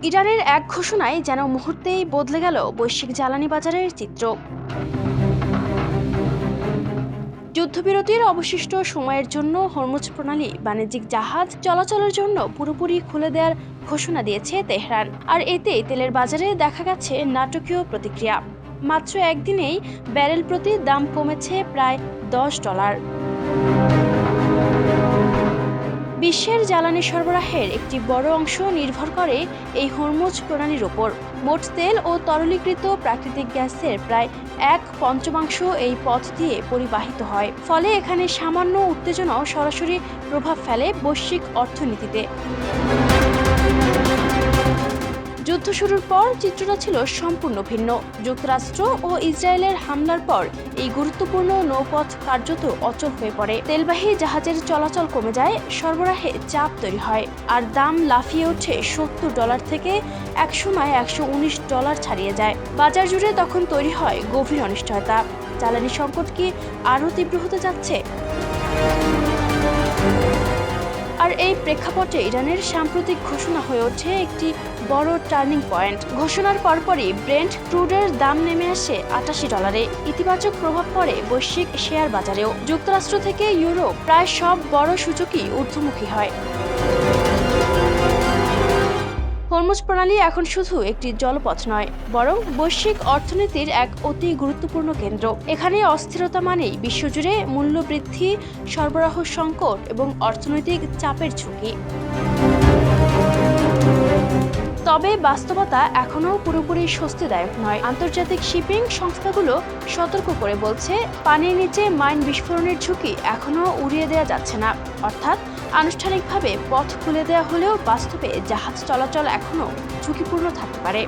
ইরানের এক ঘোষণায় যেন মুহূর্তেই বদলে গেল বৈশ্বিক জ্বালানি বাজারের চিত্র। যুদ্ধবিরতির অবশিষ্ট সময়ের জন্য হরমুজ প্রণালী বাণিজ্যিক জাহাজ চলাচলের জন্য পুরোপুরি খুলে দেওয়ার ঘোষণা দিয়েছে তেহরান। আর এতে তেলের বাজারে দেখা গেছে নাটকীয় প্রতিক্রিয়া। মাত্র একদিনেই ব্যারেল প্রতি দাম কমেছে প্রায় $10। বিশ্বের জ্বালানি সরবরাহের একটি বড় অংশ নির্ভর করে এই হরমুজ প্রণালীর ওপর। মোট তেল ও তরলীকৃত প্রাকৃতিক গ্যাসের প্রায় 1/5 এই পথ দিয়ে পরিবাহিত হয়। ফলে এখানে সামান্য উত্তেজনাও সরাসরি প্রভাব ফেলে বৈশ্বিক অর্থনীতিতে। যুদ্ধ শুরুর পর চিত্রটা ছিল সম্পূর্ণ ভিন্ন। যুক্তরাষ্ট্র ও ইসরায়েলের হামলার পর এই গুরুত্বপূর্ণ নৌপথ কার্যত অচল হয়ে পড়ে। তেলবাহী জাহাজের চলাচল কমে যায়, সরবরাহে চাপ তৈরি হয়, আর দাম লাফিয়ে ওঠে $70 থেকে একসময় $119 ছাড়িয়ে যায়। বাজার জুড়ে তখন তৈরি হয় গভীর অনিশ্চয়তা। জ্বালানি সংকট কি আরও তীব্র হতে যাচ্ছে? আর এই প্রেক্ষাপটে ইরানের সাম্প্রতিক ঘোষণা হয়ে ওঠে একটি বড় টার্নিং পয়েন্ট। ঘোষণার পরপরই ব্রেন্ট ক্রুডের দাম নেমে আসে $88। ইতিবাচক প্রভাব পড়ে বৈশ্বিক শেয়ার বাজারেও। যুক্তরাষ্ট্র থেকে ইউরোপ প্রায় সব বড় সূচকই ঊর্ধ্বমুখী হয়। হরমুজ প্রণালী এখন শুধু একটি জলপথ নয়, বরং বৈশ্বিক অর্থনীতির এক অতি গুরুত্বপূর্ণ কেন্দ্র। এখানে অস্থিরতা মানেই বিশ্বজুড়ে মূল্যবৃদ্ধি, সরবরাহ সংকট এবং অর্থনৈতিক চাপের ঝুঁকি। তবে বাস্তবতা এখনও পুরোপুরি স্বস্তিদায়ক নয়। আন্তর্জাতিক শিপিং সংস্থাগুলো সতর্ক করে বলছে, পানির নিচে মাইন বিস্ফোরণের ঝুঁকি এখনও উড়িয়ে দেওয়া যাচ্ছে না। অর্থাৎ আনুষ্ঠানিকভাবে পথ খুলে দেওয়া হলেও বাস্তবে জাহাজ চলাচল এখনও ঝুঁকিপূর্ণ থাকতে পারে।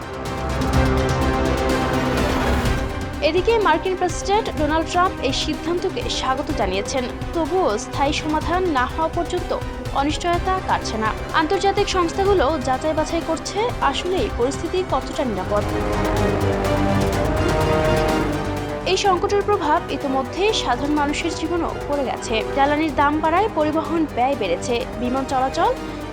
এদিকে মার্কিন প্রেসিডেন্ট ডোনাল্ড ট্রাম্প এই সিদ্ধান্তকে স্বাগত জানিয়েছেন। তবুও স্থায়ী সমাধান না হওয়া পর্যন্ত অনিশ্চয়তা কাটছে না। আন্তর্জাতিক সংস্থাগুলো যাচাই বাছাই করছে আসলেই পরিস্থিতি কতটা নিরাপদ। এই সংকটের প্রভাব ইতিমধ্যে সাধারণ মানুষের জীবনেও পড়ে গেছে। জ্বালানির দাম বাড়ায় পরিবহন ব্যয় বেড়েছে, বিমান চলাচল,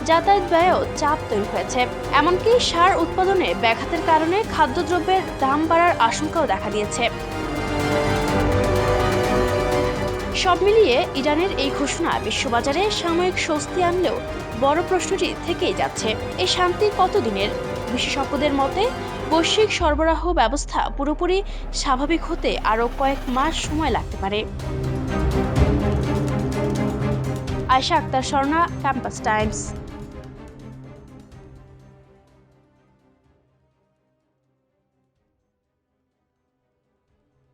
যাতায়াত ব্যয়েও চাপ তৈরি হয়েছে। এমনকি সার উৎপাদনে ব্যাঘাতের কারণে খাদ্যদ্রব্যের দাম বাড়ার আশঙ্কাও দেখা দিয়েছে। সব মিলিয়ে ইরানের এই ঘোষণা বিশ্ববাজারে সাময়িক স্বস্তি আনলেও বড় প্রশ্নটি থেকেই যাচ্ছে, এই শান্তি কতদিনের? বিশেষজ্ঞদের মতে বৈশ্বিক সরবরাহ ব্যবস্থা পুরোপুরি স্বাভাবিক হতে আরও কয়েক মাস সময় লাগতে পারে। Ayesha Akter Swarna, campus Times.